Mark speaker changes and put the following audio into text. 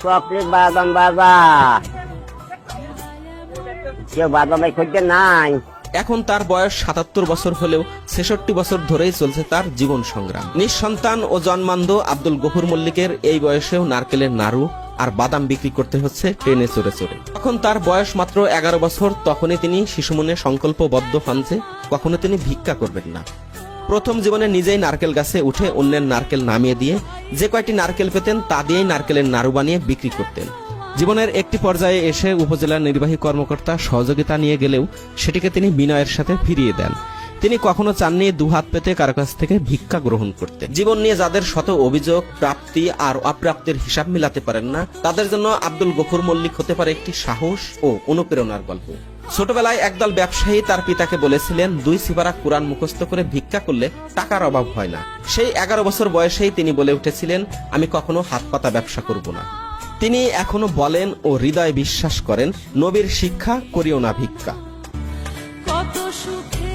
Speaker 1: Chocolate বাদাম বাবা, কেউ বাদামে খুঁজতে নাই।
Speaker 2: এখন তার বয়স ৭৭ বছর হলেও ৬৬ বছর ধরেই চলছে তার জীবন সংগ্রাম। নিঃসন্তান ও জন্মান্ধ আব্দুল গফুর মল্লিকের এই বয়সেও নারকেলের নাড়ু আর বাদাম বিক্রি করতে হচ্ছে ট্রেনে চড়ে চড়ে। তখন তার বয়স মাত্র ১১ বছর। তখনই তিনি শিশুমনে সংকল্পবদ্ধ হন যে কখনো তিনি ভিক্ষা করবেন না। প্রথম জীবনে নিজেই নারকেল গাছে উঠে অন্যের নারকেল নামিয়ে দিয়ে যে কয়টি নারকেল পেতেন তা দিয়েই নারকেলের নাড়ু বানিয়ে বিক্রি করতেন। জীবনের একটি পর্যায়ে এসে উপজেলা নির্বাহী কর্মকর্তা সহযোগিতা নিয়ে গেলেও সেটিকে তিনি বিনয়ের সাথে ফিরিয়ে দেন। তিনি কখনো চাননি দুহাত পেতে কারো কাছ থেকে ভিক্ষা গ্রহণ করতে। জীবন নিয়ে যাদের শত অভিযোগ, প্রাপ্তি আর অপ্রাপ্তির হিসাব মিলাতে পারেন না, তাদের জন্য আব্দুল গফুর মল্লিক হতে পারে একটি সাহস ও অনুপ্রেরণার গল্প। ছোটবেলায় একদল ব্যবসায়ী তার পিতাকে বলেছিলেন ২ সিপারা কোরআন মুখস্থ করে ভিক্ষা করলে টাকার অভাব হয় না। সেই ১১ বছর বয়সেই তিনি বলে উঠেছিলেন, আমি কখনো হাত পাতা ব্যবসা করব না। তিনি এখনো বলেন ও হৃদয়ে বিশ্বাস করেন, নবীর শিক্ষা করিও না ভিক্ষা।
Speaker 3: কত সুখে